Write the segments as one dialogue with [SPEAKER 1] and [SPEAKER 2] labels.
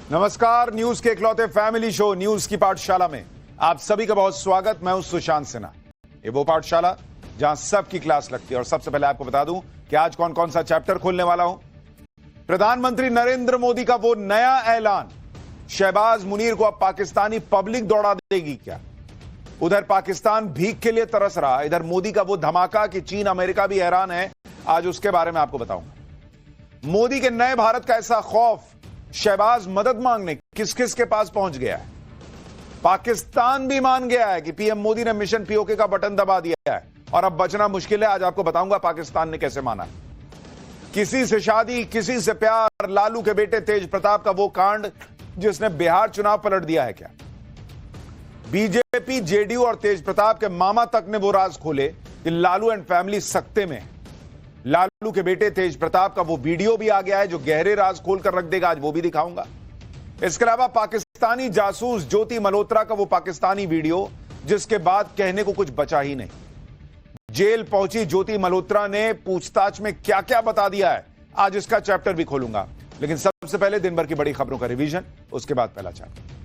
[SPEAKER 1] नमस्कार, न्यूज के इकलौते फैमिली शो न्यूज की पाठशाला में आप सभी का बहुत स्वागत। मैं हूं सुशांत सिन्हा। ये वो पाठशाला जहां सबकी क्लास लगती है। और सबसे पहले आपको बता दूं कि आज कौन कौन सा चैप्टर खोलने वाला हूं। प्रधानमंत्री नरेंद्र मोदी का वो नया ऐलान, शहबाज मुनीर को अब पाकिस्तानी पब्लिक दौड़ा देगी क्या? उधर पाकिस्तान भीख के लिए तरस रहा, इधर मोदी का वो धमाका कि चीन अमेरिका भी हैरान है। आज उसके बारे में आपको बताऊंगा। मोदी के नए भारत का ऐसा खौफ, शहबाज मदद मांगने किस किस के पास पहुंच गया है। पाकिस्तान भी मान गया है कि पीएम मोदी ने मिशन पीओके का बटन दबा दिया है और अब बचना मुश्किल है। आज आपको बताऊंगा पाकिस्तान ने कैसे माना। किसी से शादी, किसी से प्यार, लालू के बेटे तेज प्रताप का वो कांड जिसने बिहार चुनाव पलट दिया है क्या? बीजेपी, जेडीयू और तेज प्रताप के मामा तक ने वो राज खोले कि लालू एंड फैमिली सख्ते में। लालू के बेटे तेज प्रताप का वो वीडियो भी आ गया है जो गहरे राज खोल कर रख देगा। आज वो भी दिखाऊंगा। इसके अलावा पाकिस्तानी जासूस ज्योति मल्होत्रा का वो पाकिस्तानी वीडियो जिसके बाद कहने को कुछ बचा ही नहीं। जेल पहुंची ज्योति मल्होत्रा ने पूछताछ में क्या क्या बता दिया है, आज इसका चैप्टर भी खोलूंगा। लेकिन सबसे पहले दिन भर की बड़ी खबरों का रिवीजन, उसके बाद पहला चैप्टर।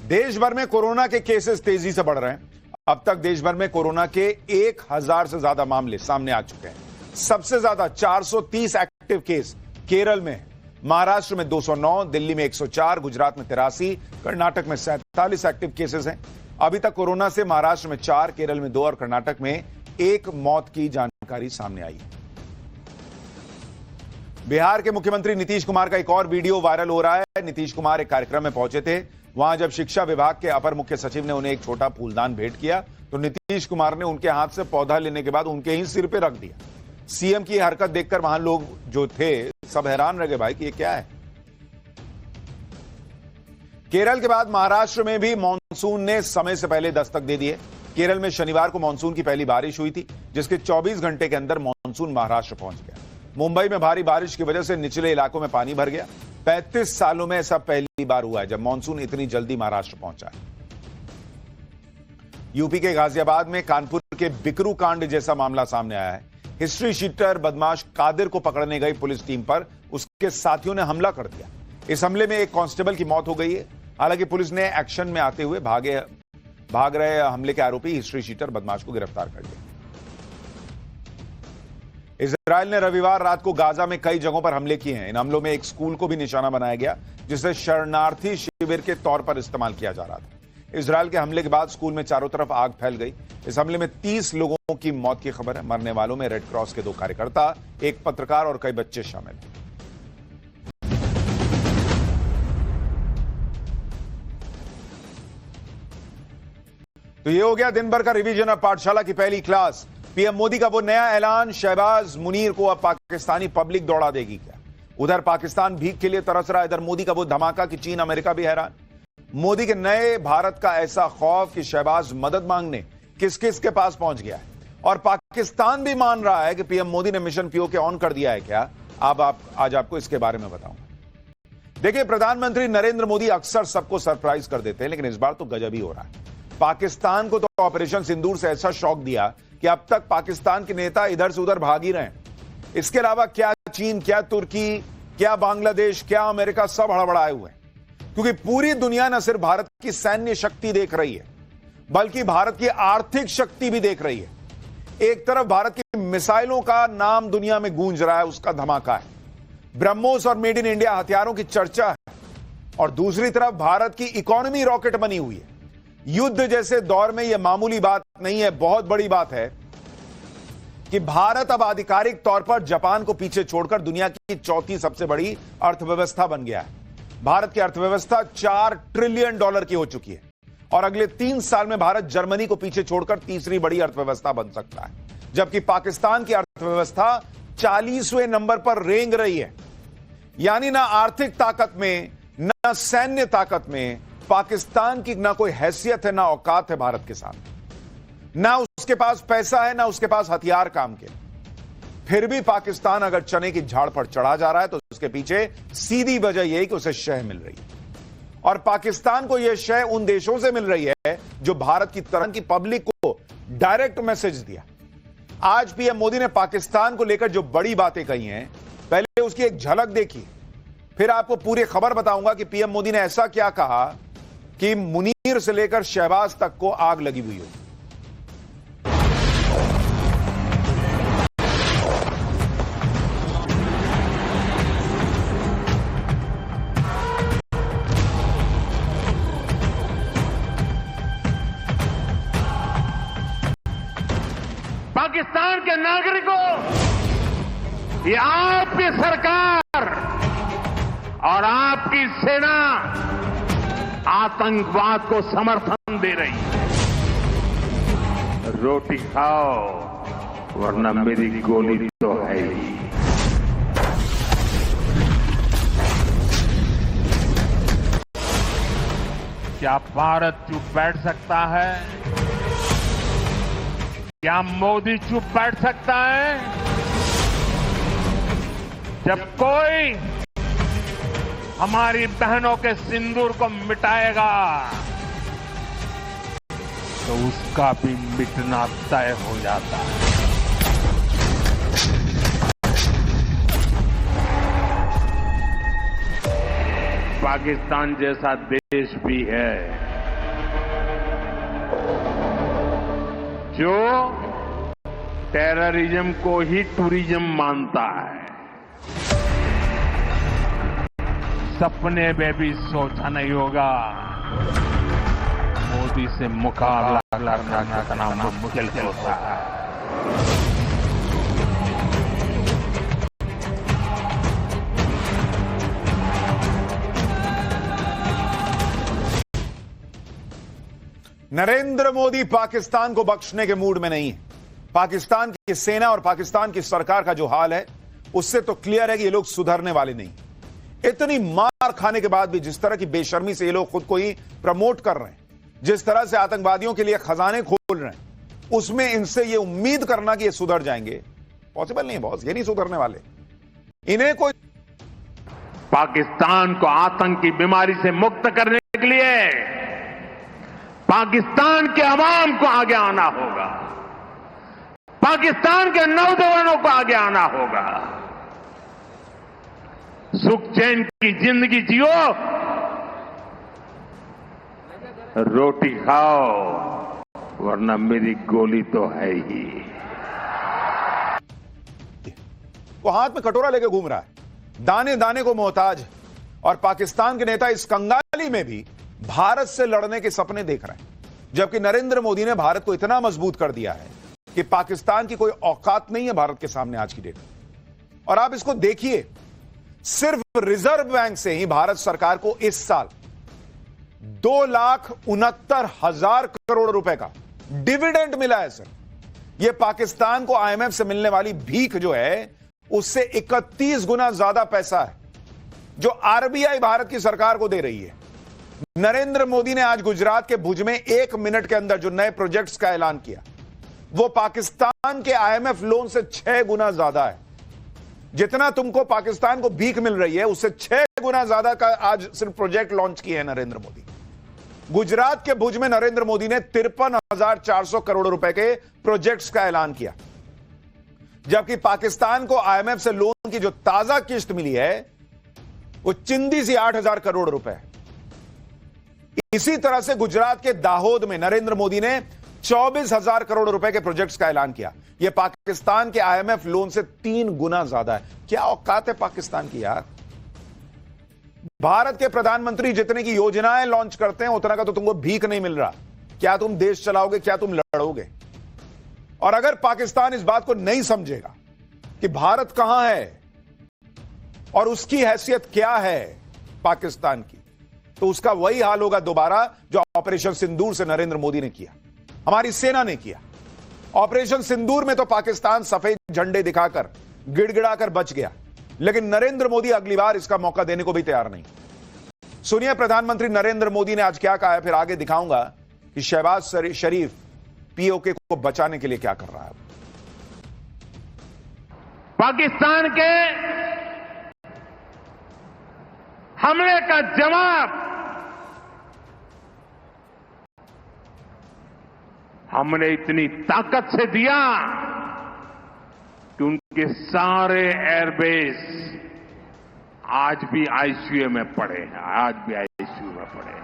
[SPEAKER 1] देश भर में कोरोना के केसेस तेजी से बढ़ रहे हैं। अब तक देश भर में कोरोना के 1000 से ज्यादा मामले सामने आ चुके हैं। सबसे ज्यादा 430 एक्टिव केस केरल में है। महाराष्ट्र में 209, दिल्ली में 104, गुजरात में 83, कर्नाटक में 47 एक्टिव केसेस हैं। अभी तक कोरोना से महाराष्ट्र में 4, केरल में 2 और कर्नाटक में 1 मौत की जानकारी सामने आई है। बिहार के मुख्यमंत्री नीतीश कुमार का एक और वीडियो वायरल हो रहा है। नीतीश कुमार एक कार्यक्रम में पहुंचे थे। वहां जब शिक्षा विभाग के अपर मुख्य सचिव ने उन्हें एक छोटा फूलदान भेंट किया तो नीतीश कुमार ने उनके हाथ से पौधा लेने के बाद उनके ही सिर पे रख दिया। सीएम की हरकत देखकर वहां लोग जो थे सब हैरान रह गए, भाई कि ये क्या है। केरल के बाद महाराष्ट्र में भी मानसून ने समय से पहले दस्तक दे दी है। केरल में शनिवार को मानसून की पहली बारिश हुई थी, जिसके 24 घंटे के अंदर मानसून महाराष्ट्र पहुंच गया। मुंबई में भारी बारिश की वजह से निचले इलाकों में पानी भर गया। 35 सालों में ऐसा पहली बार हुआ है जब मानसून इतनी जल्दी महाराष्ट्र पहुंचा है। यूपी के गाजियाबाद में कानपुर के बिकरू कांड जैसा मामला सामने आया है। हिस्ट्री शीटर बदमाश कादिर को पकड़ने गई पुलिस टीम पर उसके साथियों ने हमला कर दिया। इस हमले में एक कांस्टेबल की मौत हो गई है। हालांकि पुलिस ने एक्शन में आते हुए भाग रहे हमले के आरोपी हिस्ट्री शीटर बदमाश को गिरफ्तार कर लिया। इजरायल ने रविवार रात को गाजा में कई जगहों पर हमले किए हैं। इन हमलों में एक स्कूल को भी निशाना बनाया गया जिसे शरणार्थी शिविर के तौर पर इस्तेमाल किया जा रहा था। इजरायल के हमले के बाद स्कूल में चारों तरफ आग फैल गई। इस हमले में 30 लोगों की मौत की खबर है। मरने वालों में रेड क्रॉस के 2 कार्यकर्ता, एक पत्रकार और कई बच्चे शामिल हैं। तो ये हो गया दिन भर का रिवीजन ऑफ पाठशाला की पहली क्लास। पीएम मोदी का वो नया ऐलान, शहबाज मुनीर को अब पाकिस्तानी पब्लिक दौड़ा देगी क्या? उधर पाकिस्तान भीख के लिए तरस रहा, इधर मोदी का वो धमाका कि चीन अमेरिका भी हैरान। मोदी के नए भारत का ऐसा खौफ कि शहबाज मदद मांगने किस किस के पास पहुंच गया है। और पाकिस्तान भी मान रहा है कि पीएम मोदी ने मिशन पीओके ऑन कर दिया है क्या? आज आपको इसके बारे में बताऊंगा। देखिए, प्रधानमंत्री नरेंद्र मोदी अक्सर सबको सरप्राइज कर देते हैं, लेकिन इस बार तो गजब ही हो रहा है। पाकिस्तान को तो ऑपरेशन सिंदूर से ऐसा शॉक दिया कि अब तक पाकिस्तान के नेता इधर से उधर भाग ही रहे हैं। इसके अलावा क्या चीन, क्या तुर्की, क्या बांग्लादेश, क्या अमेरिका, सब हड़बड़ाए हुए हैं। क्योंकि पूरी दुनिया न सिर्फ भारत की सैन्य शक्ति देख रही है, बल्कि भारत की आर्थिक शक्ति भी देख रही है। एक तरफ भारत की मिसाइलों का नाम दुनिया में गूंज रहा है, उसका धमाका है। ब्रह्मोस और मेड इन इंडिया हथियारों की चर्चा है। और दूसरी तरफ भारत की इकोनॉमी रॉकेट बनी हुई है। युद्ध जैसे दौर में यह मामूली बात नहीं है, बहुत बड़ी बात है कि भारत अब आधिकारिक तौर पर जापान को पीछे छोड़कर दुनिया की 4थी सबसे बड़ी अर्थव्यवस्था बन गया है। भारत की अर्थव्यवस्था $4 ट्रिलियन की हो चुकी है और अगले 3 साल में भारत जर्मनी को पीछे छोड़कर तीसरी बड़ी अर्थव्यवस्था बन सकता है। जबकि पाकिस्तान की अर्थव्यवस्था 40वें नंबर पर रेंग रही है। यानी ना आर्थिक ताकत में, ना सैन्य ताकत में पाकिस्तान की ना कोई हैसियत है, ना औकात है भारत के सामने। ना उसके पास पैसा है, ना उसके पास हथियार काम के। फिर भी पाकिस्तान अगर चने की झाड़ पर चढ़ा जा रहा है तो उसके पीछे सीधी वजह यही कि उसे शह मिल रही है। और पाकिस्तान को यह शय उन देशों से मिल रही है जो भारत की तरह की पब्लिक को डायरेक्ट मैसेज दिया। आज पीएम मोदी ने पाकिस्तान को लेकर जो बड़ी बातें कही हैं, पहले उसकी एक झलक देखिए, फिर आपको पूरी खबर बताऊंगा कि पीएम मोदी ने ऐसा क्या कहा कि मुनीर से लेकर शहबाज तक को आग लगी हुई हो।
[SPEAKER 2] पाकिस्तान के नागरिकों, ये आपकी सरकार और आपकी सेना आतंकवाद को समर्थन दे रही है। रोटी खाओ वरना मेरी गोली तो है ही। क्या भारत चुप बैठ सकता है? क्या मोदी चुप बैठ सकता है? जब कोई हमारी बहनों के सिंदूर को मिटाएगा तो उसका भी मिटना तय हो जाता है। पाकिस्तान जैसा देश भी है जो टेररिज्म को ही टूरिज्म मानता है। सपने में भी सोचा नहीं होगा मोदी से मुकाबला करना मुश्किल होता है।
[SPEAKER 1] नरेंद्र मोदी पाकिस्तान को बख्शने के मूड में नहीं है। पाकिस्तान की सेना और पाकिस्तान की सरकार का जो हाल है उससे तो क्लियर है कि ये लोग सुधरने वाले नहीं। इतनी मार खाने के बाद भी जिस तरह की बेशर्मी से ये लोग खुद को ही प्रमोट कर रहे हैं, जिस तरह से आतंकवादियों के लिए खजाने खोल रहे हैं, उसमें इनसे ये उम्मीद करना कि ये सुधर जाएंगे पॉसिबल नहीं है बॉस। ये नहीं सुधरने वाले। इन्हें कोई
[SPEAKER 2] पाकिस्तान को आतंक की बीमारी से मुक्त करने के लिए पाकिस्तान के अवाम को आगे आना होगा, पाकिस्तान के नौजवानों को आगे आना होगा। सुख चैन की जिंदगी जियो, रोटी खाओ वरना मेरी गोली तो है ही।
[SPEAKER 1] वो हाथ में कटोरा लेके घूम रहा है, दाने दाने को मोहताज। और पाकिस्तान के नेता इस कंगाली में भी भारत से लड़ने के सपने देख रहे हैं, जबकि नरेंद्र मोदी ने भारत को इतना मजबूत कर दिया है कि पाकिस्तान की कोई औकात नहीं है भारत के सामने आज की डेट में। और आप इसको देखिए, सिर्फ रिजर्व बैंक से ही भारत सरकार को इस साल 2,69,000 करोड़ रुपए का डिविडेंड मिला है। सर, यह पाकिस्तान को आईएमएफ से मिलने वाली भीख जो है उससे 31 गुना ज्यादा पैसा है जो आरबीआई भारत की सरकार को दे रही है। नरेंद्र मोदी ने आज गुजरात के भुज में 1 मिनट के अंदर जो नए प्रोजेक्ट्स का ऐलान किया वो पाकिस्तान के आईएमएफ लोन से 6 गुना ज्यादा है। जितना तुमको पाकिस्तान को भीख मिल रही है उससे 6 गुना ज्यादा का आज सिर्फ प्रोजेक्ट लॉन्च किए हैं नरेंद्र मोदी। गुजरात के भुज में नरेंद्र मोदी ने 53,400 करोड़ रुपए के प्रोजेक्ट्स का ऐलान किया, जबकि पाकिस्तान को आईएमएफ से लोन की जो ताजा किस्त मिली है वो चिंदी सी 8,000 करोड़ रुपए। इसी तरह से गुजरात के दाहोद में नरेंद्र मोदी ने 24,000 करोड़ रुपए के प्रोजेक्ट्स का ऐलान किया। यह पाकिस्तान के आईएमएफ लोन से 3 गुना ज्यादा है। क्या औकात है पाकिस्तान की यार। भारत के प्रधानमंत्री जितने की योजनाएं लॉन्च करते हैं उतना का तो तुमको भीख नहीं मिल रहा। क्या तुम देश चलाओगे, क्या तुम लड़ोगे? और अगर पाकिस्तान इस बात को नहीं समझेगा कि भारत कहां है और उसकी हैसियत क्या है पाकिस्तान की, तो उसका वही हाल होगा दोबारा जो ऑपरेशन सिंदूर से नरेंद्र मोदी ने किया, हमारी सेना ने किया। ऑपरेशन सिंदूर में तो पाकिस्तान सफेद झंडे दिखाकर गिड़गिड़ाकर बच गया, लेकिन नरेंद्र मोदी अगली बार इसका मौका देने को भी तैयार नहीं। सुनिए प्रधानमंत्री नरेंद्र मोदी ने आज क्या कहा है, फिर आगे दिखाऊंगा कि शहबाज शरीफ पीओके को बचाने के लिए क्या कर रहा है।
[SPEAKER 2] पाकिस्तान के हमले का जवाब हमने इतनी ताकत से दिया कि उनके सारे एयरबेस आज भी आईसीयू में पड़े हैं, आज भी आईसीयू में पड़े हैं।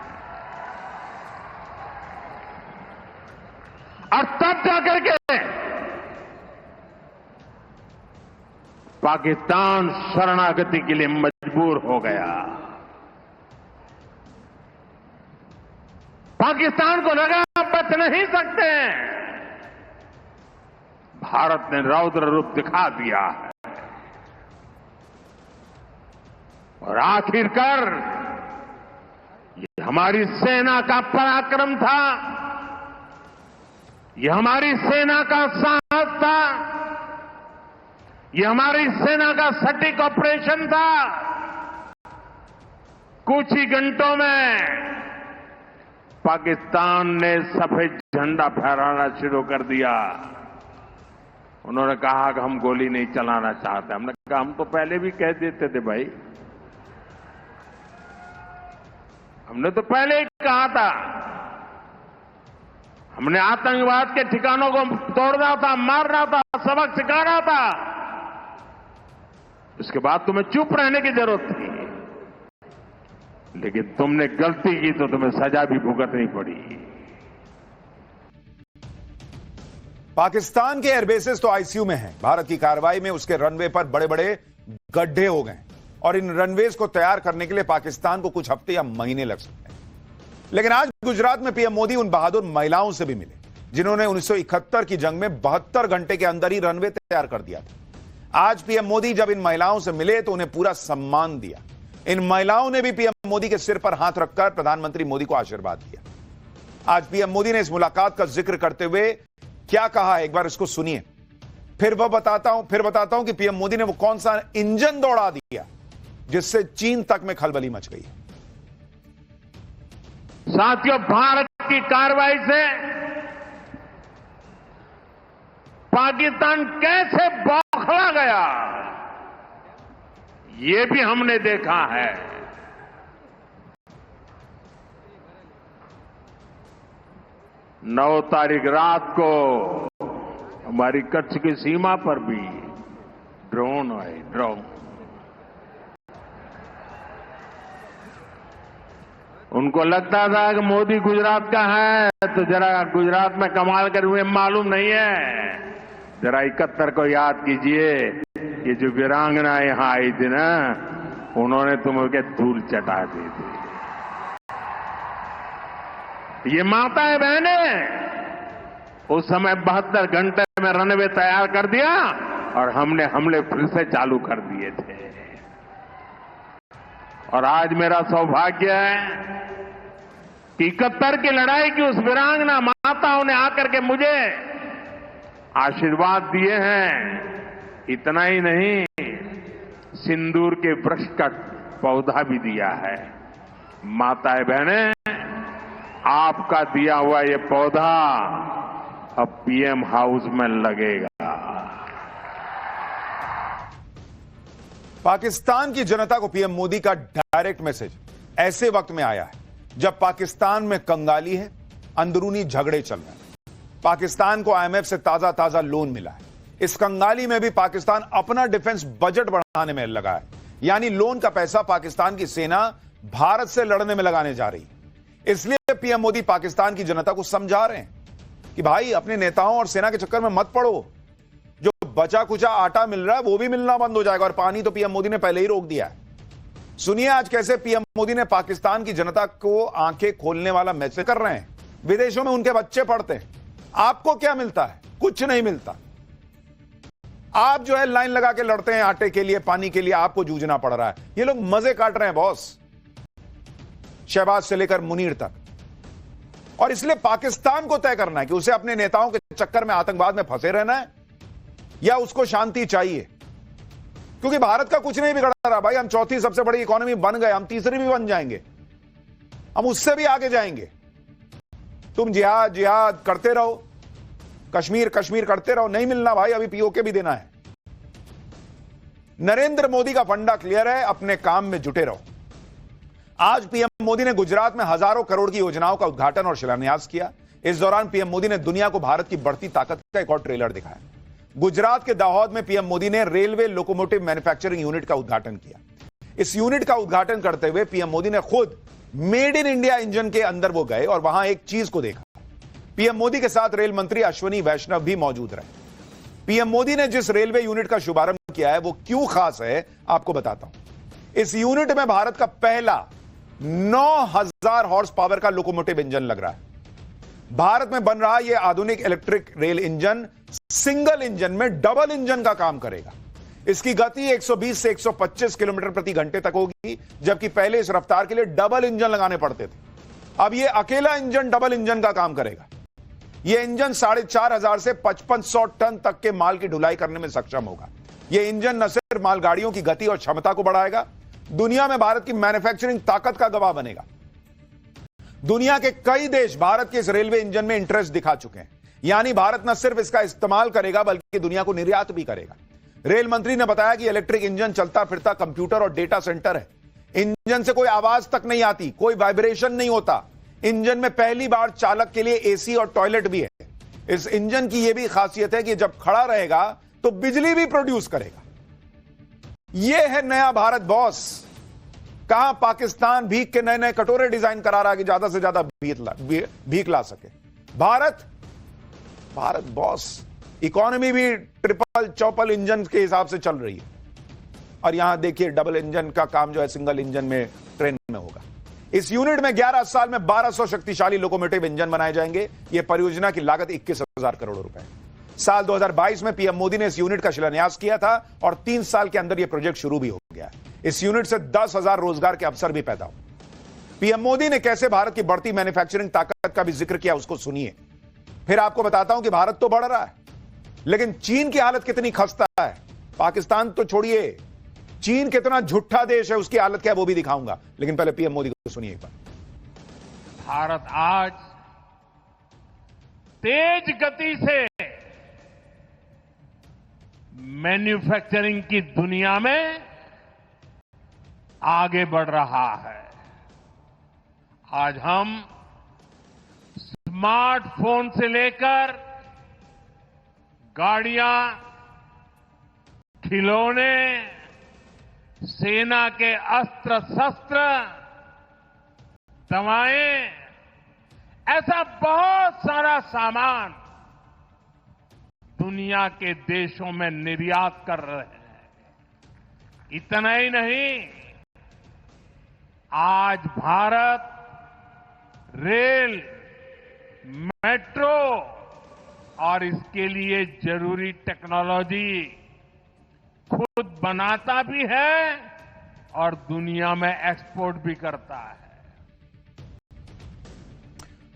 [SPEAKER 2] और तब जाकर के पाकिस्तान शरणागति के लिए मजबूर हो गया। पाकिस्तान को लगा बच नहीं सकते। भारत ने रौद्र रूप दिखा दिया है और आखिरकार ये हमारी सेना का पराक्रम था, ये हमारी सेना का साहस था, ये हमारी सेना का सटीक ऑपरेशन था। कुछ ही घंटों में पाकिस्तान ने सफेद झंडा फहराना शुरू कर दिया। उन्होंने कहा कि हम गोली नहीं चलाना चाहते। हमने कहा हम तो पहले भी कह देते थे भाई, हमने तो पहले ही कहा था। हमने आतंकवाद के ठिकानों को तोड़ना था, मारना था, सबक सिखाना था। उसके बाद तुम्हें चुप रहने की जरूरत थी, लेकिन तुमने गलती की तो तुम्हें सजा भी भुगतनी पड़ी।
[SPEAKER 1] पाकिस्तान के एयरबेसेस तो आईसीयू में हैं। भारत की कार्रवाई में उसके रनवे पर बड़े बड़े गड्ढे हो गए और इन रनवेज को तैयार करने के लिए पाकिस्तान को कुछ हफ्ते या महीने लग सकते हैं। लेकिन आज गुजरात में पीएम मोदी उन बहादुर महिलाओं से भी मिले जिन्होंने 1971 की जंग में 72 घंटे के अंदर ही रनवे तैयार कर दिया था। आज पीएम मोदी जब इन महिलाओं से मिले तो उन्हें पूरा सम्मान दिया। इन महिलाओं ने भी पीएम मोदी के सिर पर हाथ रखकर प्रधानमंत्री मोदी को आशीर्वाद दिया। आज पीएम मोदी ने इस मुलाकात का जिक्र करते हुए क्या कहा है, एक बार इसको सुनिए। फिर बताता हूं कि पीएम मोदी ने वो कौन सा इंजन दौड़ा दिया जिससे चीन तक में खलबली मच गई।
[SPEAKER 2] साथियों, भारत की कार्रवाई से पाकिस्तान कैसे बौखला गया, ये भी हमने देखा है। 9 तारीख रात को हमारी कच्छ की सीमा पर भी ड्रोन आए, ड्रोन। उनको लगता था कि मोदी गुजरात का है तो जरा गुजरात में कमाल कर हुए मालूम नहीं है। जरा 71 को याद कीजिए, ये जो वीरांगना यहां आई थी ना, उन्होंने तुम्हें धूल चटा दी थी। ये माताएं बहनें उस समय 72 घंटे में रनवे तैयार कर दिया और हमने हमले फिर से चालू कर दिए थे। और आज मेरा सौभाग्य है कि 71 की लड़ाई की उस वीरांगना माताओं ने आकर के मुझे आशीर्वाद दिए हैं। इतना ही नहीं, सिंदूर के वृक्ष का पौधा भी दिया है। माताएं बहनें, आपका दिया हुआ ये पौधा अब पीएम हाउस में लगेगा।
[SPEAKER 1] पाकिस्तान की जनता को पीएम मोदी का डायरेक्ट मैसेज ऐसे वक्त में आया है जब पाकिस्तान में कंगाली है, अंदरूनी झगड़े चल रहे हैं। पाकिस्तान को आईएमएफ से ताजा लोन मिला है। इस कंगाली में भी पाकिस्तान अपना डिफेंस बजट बढ़ाने में लगा है, यानी लोन का पैसा पाकिस्तान की सेना भारत से लड़ने में लगाने जा रही है। इसलिए पीएम मोदी पाकिस्तान की जनता को समझा रहे हैं कि भाई अपने नेताओं और सेना के चक्कर में मत पड़ो। जो बचा कुचा आटा मिल रहा है वो भी मिलना बंद हो जाएगा, और पानी तो पीएम मोदी ने पहले ही रोक दिया है। सुनिए आज कैसे पीएम मोदी ने पाकिस्तान की जनता को आंखें खोलने वाला मैसेज कर रहे हैं। विदेशों में उनके बच्चे पढ़ते हैं, आपको क्या मिलता है? कुछ नहीं मिलता। आप जो है लाइन लगा के लड़ते हैं आटे के लिए, पानी के लिए, आपको जूझना पड़ रहा है। ये लोग मजे काट रहे हैं बॉस, शहबाज से लेकर मुनीर तक। और इसलिए पाकिस्तान को तय करना है कि उसे अपने नेताओं के चक्कर में आतंकवाद में फंसे रहना है या उसको शांति चाहिए। क्योंकि भारत का कुछ नहीं बिगड़ रहा भाई। हम चौथी सबसे बड़ी इकोनॉमी बन गए, हम तीसरी भी बन जाएंगे, हम उससे भी आगे जाएंगे। तुम जिहाद करते रहो, कश्मीर करते रहो, नहीं मिलना भाई, अभी पीओके भी देना है। नरेंद्र मोदी का फंडा क्लियर है, अपने काम में जुटे रहो। आज पीएम मोदी ने गुजरात में हजारों करोड़ की योजनाओं का उद्घाटन और शिलान्यास किया। इस दौरान पीएम मोदी ने दुनिया को भारत की बढ़ती ताकत का एक और ट्रेलर दिखाया। गुजरात के दाहोद में पीएम मोदी ने रेलवे लोकोमोटिव मैन्युफैक्चरिंग यूनिट का उद्घाटन किया। इस यूनिट का उद्घाटन करते हुए पीएम मोदी ने खुद मेड इन इंडिया इंजन के अंदर वो गए और वहां एक चीज को देखा। पीएम मोदी के साथ रेल मंत्री अश्विनी वैष्णव भी मौजूद रहे। पीएम मोदी ने जिस रेलवे यूनिट का शुभारंभ किया है वो क्यों खास है, आपको बताता हूं। इस यूनिट में भारत का पहला 9000 हॉर्स पावर का लोकोमोटिव इंजन लग रहा है। भारत में बन रहा यह आधुनिक electric rail engine single engine में डबल इंजन का काम करेगा। इसकी गति 120 से 125 किलोमीटर प्रति घंटे तक होगी, जबकि पहले इस रफ्तार के लिए डबल इंजन लगाने पड़ते थे। अब यह अकेला इंजन डबल इंजन का काम करेगा। यह इंजन 4500 से 5500 टन तक के माल की ढुलाई करने में सक्षम होगा। यह इंजन न सिर्फ मालगाड़ियों की गति और क्षमता को बढ़ाएगा, दुनिया में भारत की मैन्युफैक्चरिंग ताकत का गवाह बनेगा। दुनिया के कई देश भारत के इस रेलवे इंजन में इंटरेस्ट दिखा चुके हैं। यानी भारत न सिर्फ इसका इस्तेमाल करेगा बल्कि दुनिया को निर्यात भी करेगा। रेल मंत्री ने बताया कि इलेक्ट्रिक इंजन चलता फिरता कंप्यूटर और डेटा सेंटर है। इंजन से कोई आवाज तक नहीं आती, कोई वाइब्रेशन नहीं होता। इंजन में पहली बार चालक के लिए एसी और टॉयलेट भी है। इस इंजन की यह भी खासियत है कि जब खड़ा रहेगा तो बिजली भी प्रोड्यूस करेगा। यह है नया भारत बॉस। कहां पाकिस्तान भीख के नए नए कटोरे डिजाइन करा रहा है कि ज्यादा से ज्यादा भीख ला सके। भारत बॉस। इकोनॉमी भी ट्रिपल चौपल इंजन के हिसाब से चल रही है। और यहां देखिए डबल इंजन का काम जो है सिंगल इंजन में ट्रेन में होगा। इस यूनिट में 11 साल में 1200 शक्तिशाली लोकोमोटिव इंजन बनाए जाएंगे। यह परियोजना की लागत 21,000 करोड़ रुपए है। साल 2022 में पीएम मोदी ने इस यूनिट का शिलान्यास किया था और 3 साल के अंदर यह प्रोजेक्ट शुरू भी हो गया। इस यूनिट से 10,000 रोजगार के अवसर भी पैदा हो। पीएम मोदी ने कैसे भारत की बढ़ती मैन्युफैक्चरिंग ताकत का भी जिक्र किया, उसको सुनिए। फिर आपको बताता हूं कि भारत तो बढ़ रहा है, लेकिन चीन की हालत कितनी खस्ता है। पाकिस्तान तो छोड़िए, चीन कितना झूठा देश है, उसकी हालत क्या है वो भी दिखाऊंगा। लेकिन पहले पीएम मोदी को सुनिए एक बार।
[SPEAKER 2] भारत आज तेज गति से मैन्युफैक्चरिंग की दुनिया में आगे बढ़ रहा है। आज हम स्मार्टफोन से लेकर गाड़ियां, खिलौने, सेना के अस्त्र शस्त्र, दवाएं, ऐसा बहुत सारा सामान दुनिया के देशों में निर्यात कर रहे हैं। इतना ही नहीं, आज भारत रेल, मेट्रो और इसके लिए जरूरी टेक्नोलॉजी खुद बनाता भी है और दुनिया में एक्सपोर्ट भी करता है।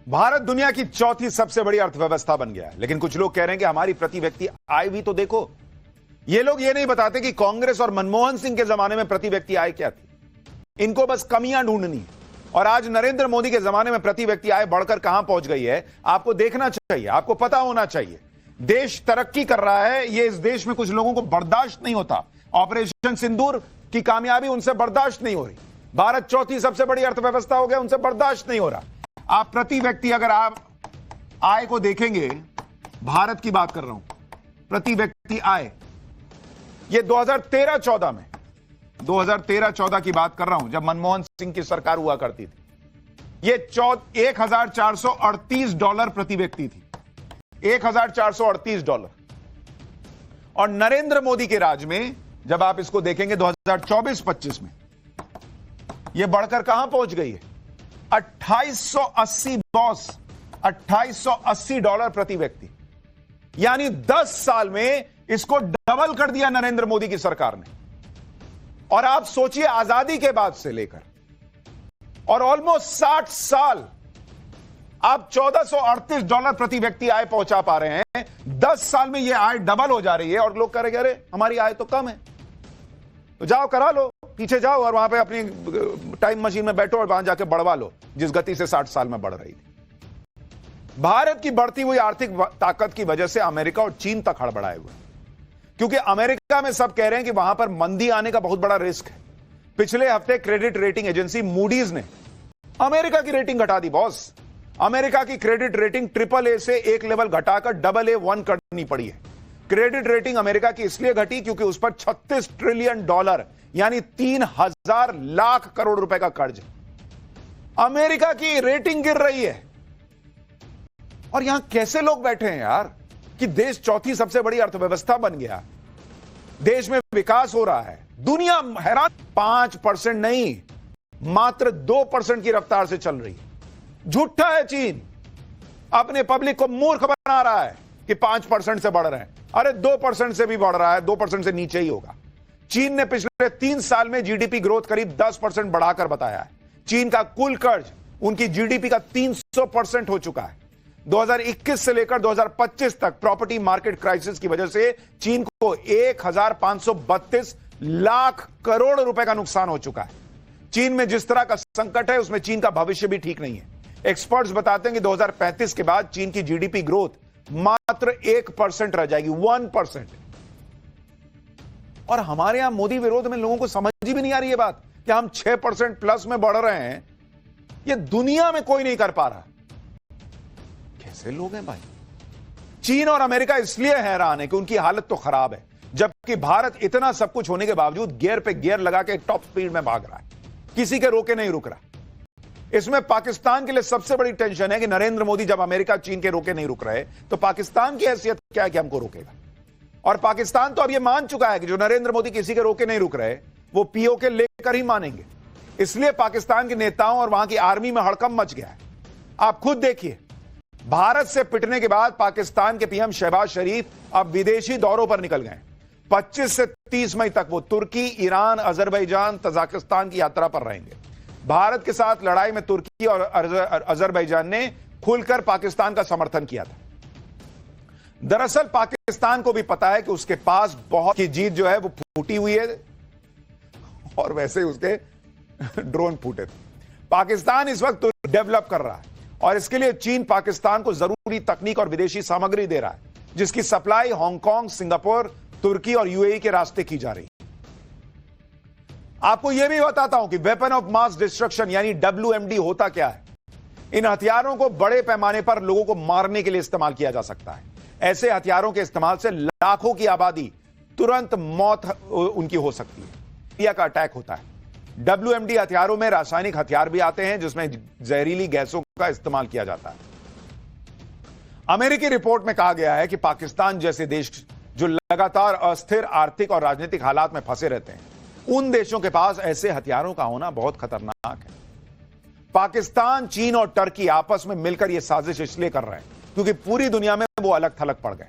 [SPEAKER 1] भारत दुनिया की चौथी सबसे बड़ी अर्थव्यवस्था बन गया है। लेकिन कुछ लोग कह रहे हैं कि हमारी प्रति व्यक्ति आय भी तो देखो। ये लोग ये नहीं बताते कि कांग्रेस और मनमोहन सिंह के जमाने में प्रति व्यक्ति आय क्या थी। इनको बस कमियां ढूंढनी है। और आज नरेंद्र मोदी के जमाने में प्रति व्यक्ति आय बढ़कर कहां पहुंच गई है, आपको देखना चाहिए, आपको पता होना चाहिए। देश तरक्की कर रहा है, यह इस देश में कुछ लोगों को बर्दाश्त नहीं होता। ऑपरेशन सिंदूर की कामयाबी उनसे बर्दाश्त नहीं हो रही। भारत चौथी सबसे बड़ी अर्थव्यवस्था हो गया, उनसे बर्दाश्त नहीं हो रहा। आप प्रति व्यक्ति अगर आप आय को देखेंगे, भारत की बात कर रहा हूं, प्रति व्यक्ति आय, ये 2013-14 में 2013-14 की बात कर रहा हूं, जब मनमोहन सिंह की सरकार हुआ करती थी। ये $1,438 प्रति व्यक्ति थी। $1,438। और नरेंद्र मोदी के राज में जब आप इसको देखेंगे 2024-25 में, यह बढ़कर कहां पहुंच गई है? 2880 बॉस, $2880 प्रति व्यक्ति। यानी 10 साल में इसको डबल कर दिया नरेंद्र मोदी की सरकार ने। और आप सोचिए, आजादी के बाद से लेकर और ऑलमोस्ट 60 साल आप $1438 प्रति व्यक्ति आय पहुंचा पा रहे हैं। 10 साल में यह आय डबल हो जा रही है और लोग कह रहे अरे हमारी आय तो कम है। तो जाओ करा लो, पीछे जाओ और वहां पे अपनी टाइम मशीन में बैठो और वहां जाके बढ़वा लो जिस गति से 60 साल में बढ़ रही थी। भारत की बढ़ती हुई आर्थिक ताकत की वजह से अमेरिका और चीन तक हड़बड़ाए हुए, क्योंकि अमेरिका में सब कह रहे हैं कि वहां पर मंदी आने का बहुत बड़ा रिस्क है। पिछले हफ्ते क्रेडिट रेटिंग एजेंसी मूडीज ने अमेरिका की रेटिंग घटा दी बॉस। अमेरिका की क्रेडिट रेटिंग AAA से एक लेवल घटाकर AA1 करनी पड़ी है। क्रेडिट रेटिंग अमेरिका की इसलिए घटी क्योंकि उस पर $36 ट्रिलियन यानी 3,000 लाख करोड़ रुपए का कर्ज है। अमेरिका की रेटिंग गिर रही है और यहां कैसे लोग बैठे हैं यार कि देश चौथी सबसे बड़ी अर्थव्यवस्था बन गया, देश में विकास हो रहा है, दुनिया हैरान। 5% नहीं, मात्र 2% की रफ्तार से चल रही है। झूठा है चीन, अपने पब्लिक को मूर्ख बना रहा है कि 5% से बढ़ रहे हैं। अरे 2% से भी बढ़ रहा है, 2% से नीचे ही होगा। चीन ने पिछले 3 साल में जीडीपी ग्रोथ करीब 10% बढ़ाकर बताया है। चीन का कुल कर्ज उनकी जीडीपी का 300% हो चुका है। 2021 से लेकर 2025 तक प्रॉपर्टी मार्केट क्राइसिस की वजह से चीन को 1,532 लाख करोड़ रुपए का नुकसान हो चुका है। चीन में जिस तरह का संकट है उसमें चीन का भविष्य भी ठीक नहीं है। एक्सपर्ट्स बताते हैं कि 2035 के बाद चीन की जीडीपी ग्रोथ मात्र 1% रह जाएगी, 1%। और हमारे यहां मोदी विरोध में लोगों को समझ ही भी नहीं आ रही है बात कि हम 6% प्लस में बढ़ रहे हैं। यह दुनिया में कोई नहीं कर पा रहा। कैसे लोग हैं भाई? चीन और अमेरिका इसलिए हैरान है कि उनकी हालत तो खराब है, जबकि भारत इतना सब कुछ होने के बावजूद गियर पे गियर लगा के टॉप स्पीड में भाग रहा है, किसी के रोके नहीं रुक रहा। इसमें पाकिस्तान के लिए सबसे बड़ी टेंशन है कि नरेंद्र मोदी जब अमेरिका चीन के रोके नहीं रुक रहे तो पाकिस्तान की हैसियत क्या है कि हमको रोकेगा। और पाकिस्तान तो अब यह मान चुका है कि जो नरेंद्र मोदी किसी के रोके नहीं रुक रहे वो पीओके लेकर ही मानेंगे। इसलिए पाकिस्तान के नेताओं और वहां की आर्मी में हड़कंप मच गया है। आप खुद देखिए, भारत से पिटने के बाद पाकिस्तान के पीएम शहबाज शरीफ अब विदेशी दौरों पर निकल गए। 25 से 30 मई तक वो तुर्की, ईरान, अजरबैजान, तजाकिस्तान की यात्रा पर रहेंगे। भारत के साथ लड़ाई में तुर्की और अजरबैजान ने खुलकर पाकिस्तान का समर्थन किया था। दरअसल पाकिस्तान को भी पता है कि उसके पास बहुत की जीत जो है वो फूटी हुई है और वैसे ही उसके ड्रोन फूटे थे। पाकिस्तान इस वक्त डेवलप कर रहा है और इसके लिए चीन पाकिस्तान को जरूरी तकनीक और विदेशी सामग्री दे रहा है, जिसकी सप्लाई हांगकांग, सिंगापुर, तुर्की और यूएई के रास्ते की जा रही है। आपको यह भी बताता हूं कि वेपन ऑफ मास डिस्ट्रक्शन यानी WMD होता क्या है। इन हथियारों को बड़े पैमाने पर लोगों को मारने के लिए इस्तेमाल किया जा सकता है। ऐसे हथियारों के इस्तेमाल से लाखों की आबादी तुरंत मौत उनकी हो सकती है। इंडिया का अटैक होता है। WMD हथियारों में रासायनिक हथियार भी आते हैं जिसमें जहरीली गैसों का इस्तेमाल किया जाता है। अमेरिकी रिपोर्ट में कहा गया है कि पाकिस्तान जैसे देश जो लगातार अस्थिर आर्थिक और राजनीतिक हालात में फंसे रहते हैं, उन देशों के पास ऐसे हथियारों का होना बहुत खतरनाक है। पाकिस्तान, चीन और टर्की आपस में मिलकर यह साजिश इसलिए कर रहे हैं क्योंकि पूरी दुनिया में वो अलग थलग पड़ गए।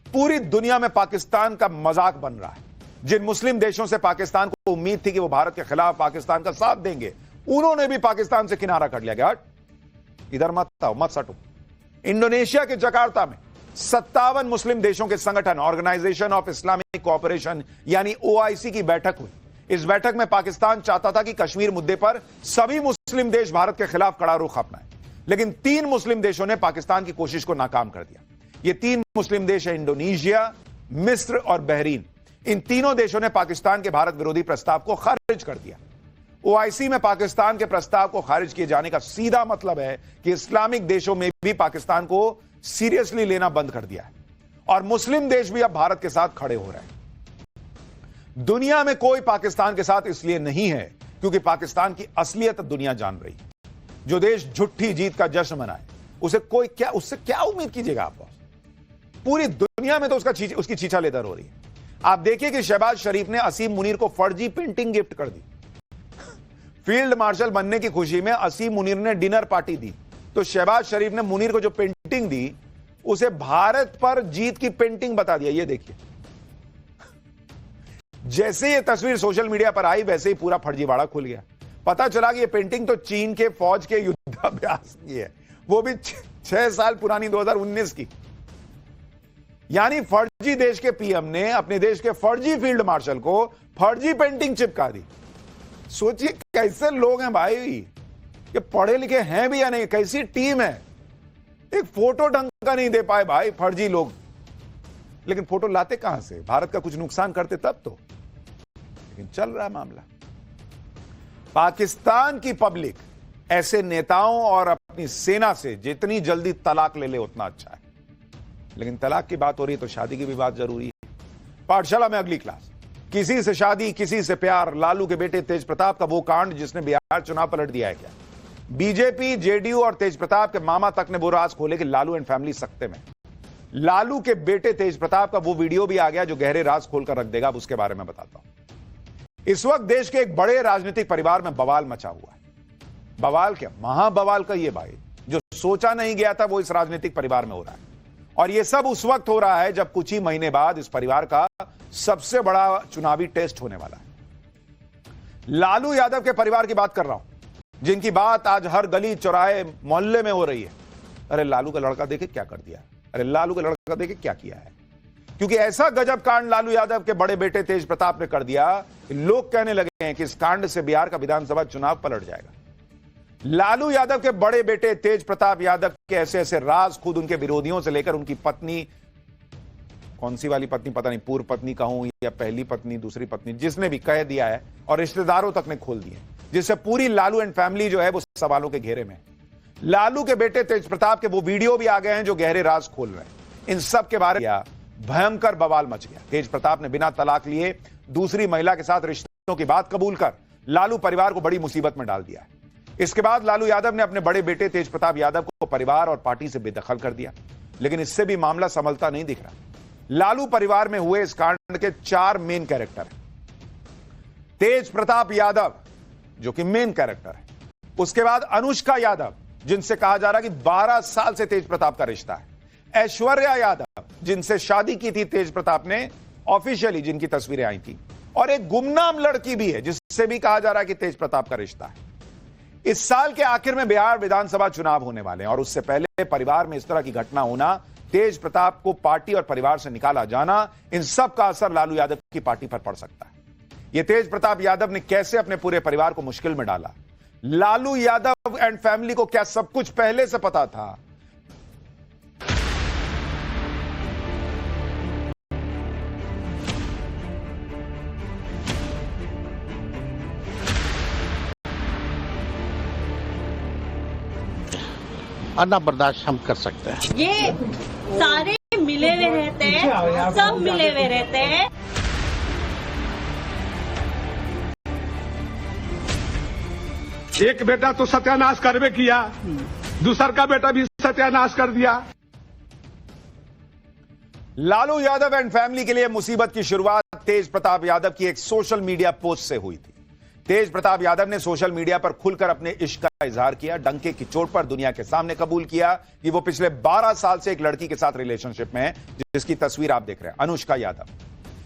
[SPEAKER 1] पूरी दुनिया में पाकिस्तान का मजाक बन रहा है। जिन मुस्लिम देशों से पाकिस्तान को उम्मीद थी कि वो भारत के खिलाफ पाकिस्तान का साथ देंगे, उन्होंने भी पाकिस्तान से किनारा कर लिया। हट, इधर मत आओ, मत सटो। इंडोनेशिया के जकार्ता में 57 मुस्लिम देशों के संगठन ऑर्गेनाइजेशन ऑफ इस्लामिक कोऑपरेशन यानी OIC की बैठक हुई। इस बैठक में पाकिस्तान चाहता था कि कश्मीर मुद्दे पर सभी मुस्लिम देश भारत के खिलाफ कड़ा रुख अपनाएं, लेकिन 3 मुस्लिम देशों ने पाकिस्तान की कोशिश को नाकाम कर दिया। ये 3 मुस्लिम देश हैं इंडोनेशिया, मिस्र और बहरीन। इन तीनों देशों ने पाकिस्तान के भारत विरोधी प्रस्ताव को खारिज कर दिया। OIC में पाकिस्तान के प्रस्ताव को खारिज किए जाने का सीधा मतलब है कि इस्लामिक देशों में भी पाकिस्तान को सीरियसली लेना बंद कर दिया है और मुस्लिम देश भी अब भारत के साथ खड़े हो रहे हैं। दुनिया में कोई पाकिस्तान के साथ इसलिए नहीं है क्योंकि पाकिस्तान की असलियत दुनिया जान रही है। जो देश झूठी जीत का जश्न मनाए उससे क्या उम्मीद कीजिएगा आप? पूरी दुनिया में तो उसकी छीछा लेदर हो रही है। आप देखिए कि शहबाज शरीफ ने असीम मुनीर को फर्जी पेंटिंग गिफ्ट कर दी। फील्ड मार्शल बनने की खुशी में असीम मुनीर ने डिनर पार्टी दी, तो शहबाज शरीफ ने मुनीर को जो पेंटिंग दी उसे भारत पर जीत की पेंटिंग बता दिया। ये देखिए, जैसे ये तस्वीर सोशल मीडिया पर आई वैसे ही पूरा फर्जीवाड़ा खुल गया। पता चला कि ये पेंटिंग तो चीन के फौज के युद्धाभ्यास की है, वो भी 6 साल पुरानी 2019 की। यानी फर्जी देश के पीएम ने अपने देश के फर्जी फील्ड मार्शल को फर्जी पेंटिंग चिपका दी। सोचिए कैसे लोग हैं भाई, ये पढ़े लिखे हैं भी या नहीं, कैसी टीम है। एक फोटो ढंग का नहीं दे पाए भाई फर्जी लोग, लेकिन फोटो लाते कहां से? भारत का कुछ नुकसान करते तब तो। लेकिन चल रहा है मामला। पाकिस्तान की पब्लिक ऐसे नेताओं और अपनी सेना से जितनी जल्दी तलाक ले ले उतना अच्छा है। लेकिन तलाक की बात हो रही है तो शादी की भी बात जरूरी है। पाठशाला में अगली क्लास, किसी से शादी किसी से प्यार, लालू के बेटे तेज प्रताप का वो कांड जिसने बिहार चुनाव पलट दिया है क्या? बीजेपी, जेडीयू और तेज प्रताप के मामा तक ने वो राज खोले कि लालू एंड फैमिली सकते में। लालू के बेटे तेज प्रताप का वो वीडियो भी आ गया जो गहरे राज खोलकर रख देगा। अब उसके बारे में बताता हूं। इस वक्त देश के एक बड़े राजनीतिक परिवार में बवाल मचा हुआ है। बवाल क्या, महाबवाल का ये भाई, जो सोचा नहीं गया था वो इस राजनीतिक परिवार में हो रहा है। और ये सब उस वक्त हो रहा है जब कुछ ही महीने बाद इस परिवार का सबसे बड़ा चुनावी टेस्ट होने वाला है। लालू यादव के परिवार की बात कर रहा हूं, जिनकी बात आज हर गली चौराहे मोहल्ले में हो रही है। अरे लालू का लड़का देखे क्या कर दिया, अरे लालू का लड़का देखे क्या किया है। क्योंकि ऐसा गजब कांड लालू यादव के बड़े बेटे तेज प्रताप ने कर दिया कि लोग कहने लगे हैं कि इस कांड से बिहार का विधानसभा चुनाव पलट जाएगा। लालू यादव के बड़े बेटे तेज प्रताप यादव के ऐसे ऐसे राज खुद उनके विरोधियों से लेकर उनकी पत्नी, कौन सी वाली पत्नी पता नहीं, पूर्व पत्नी कहूं या पहली पत्नी, दूसरी पत्नी, जिसने भी कह दिया है, और रिश्तेदारों तक ने खोल दिए, जिससे पूरी लालू एंड फैमिली जो है वो सवालों के घेरे में। लालू के बेटे तेज प्रताप के वो वीडियो भी आ गए हैं जो गहरे राज खोल रहे हैं। इन सब के बारे में भयंकर बवाल मच गया। तेज प्रताप ने बिना तलाक लिए दूसरी महिला के साथ रिश्तों की बात कबूल कर लालू परिवार को बड़ी मुसीबत में डाल दिया। इसके बाद लालू यादव ने अपने बड़े बेटे तेज प्रताप यादव को परिवार और पार्टी से बेदखल कर दिया। लेकिन इससे भी मामला संभलता नहीं दिख रहा। लालू परिवार में हुए इस कांड के 4 मेन कैरेक्टर हैं। तेज प्रताप यादव जो कि मेन कैरेक्टर है, उसके बाद अनुष्का यादव जिनसे कहा जा रहा है कि 12 साल से तेज प्रताप का रिश्ता है, ऐश्वर्या यादव जिनसे शादी की थी तेज प्रताप ने ऑफिशियली, जिनकी तस्वीरें आई थी, और एक गुमनाम लड़की भी है जिससे भी कहा जा रहा है कि तेज प्रताप का रिश्ता है। इस साल के आखिर में बिहार विधानसभा चुनाव होने वाले हैं और उससे पहले परिवार में इस तरह की घटना होना, तेज प्रताप को पार्टी और परिवार से निकाला जाना, इन सब का असर लालू यादव की पार्टी पर पड़ सकता है। यह तेज प्रताप यादव ने कैसे अपने पूरे परिवार को मुश्किल में डाला? लालू यादव एंड फैमिली को क्या सब कुछ पहले से पता था?
[SPEAKER 3] अन्ना बर्दाश्त हम कर सकते हैं।
[SPEAKER 4] ये सारे मिले हुए रहते हैं, सब मिले हुए रहते हैं।
[SPEAKER 5] एक बेटा तो सत्यानाश करवे किया, दूसर का बेटा भी सत्यानाश कर दिया।
[SPEAKER 1] लालू यादव एंड फैमिली के लिए मुसीबत की शुरुआत तेज प्रताप यादव की एक सोशल मीडिया पोस्ट से हुई थी। तेज प्रताप यादव ने सोशल मीडिया पर खुलकर अपने इश्क का इजहार किया। डंके की चोट पर दुनिया के सामने कबूल किया कि वो पिछले 12 साल से एक लड़की के साथ रिलेशनशिप में है, जिसकी तस्वीर आप देख रहे हैं, अनुष्का यादव।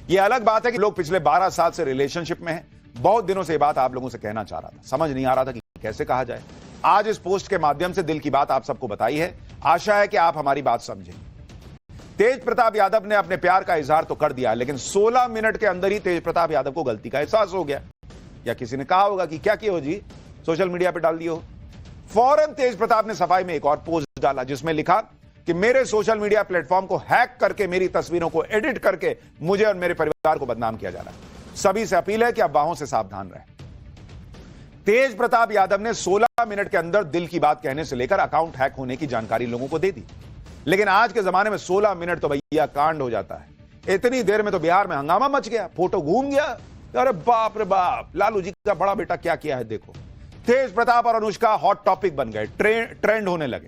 [SPEAKER 1] यह अलग बात है कि लोग पिछले 12 साल से रिलेशनशिप में हैं। बहुत दिनों से यह बात आप लोगों से कहना चाह रहा था, समझ नहीं आ रहा था कि कैसे कहा जाए। आज इस पोस्ट के माध्यम से दिल की बात आप सबको बताई है। आशा है कि आप हमारी बात समझेंगे। तेज प्रताप यादव ने अपने प्यार का इजहार तो कर दिया, लेकिन 16 मिनट के अंदर ही तेज प्रताप यादव को गलती का एहसास हो गया। या किसी ने कहा होगा कि क्या किया हो जी, सोशल मीडिया पे डाल दियो। फौरन तेज प्रताप ने सफाई में एक और पोस्ट डाला जिसमें लिखा कि मेरे सोशल मीडिया प्लेटफॉर्म को हैक करके मेरी तस्वीरों को एडिट करके मुझे और मेरे परिवार को बदनाम किया जा रहा है। सभी से अपील है कि अफवाहों से सावधान रहें। तेज प्रताप यादव ने 16 मिनट के अंदर दिल की बात कहने से लेकर अकाउंट हैक होने की जानकारी लोगों को दे दी। लेकिन आज के जमाने में 16 मिनट तो भैया कांड हो जाता है। इतनी देर में तो बिहार में हंगामा मच गया, फोटो घूम गया। अरे बाप रे बाप, लालू जी का बड़ा बेटा क्या किया है देखो। तेज प्रताप और अनुष्का हॉट टॉपिक बन गए, ट्रेंड होने लगे।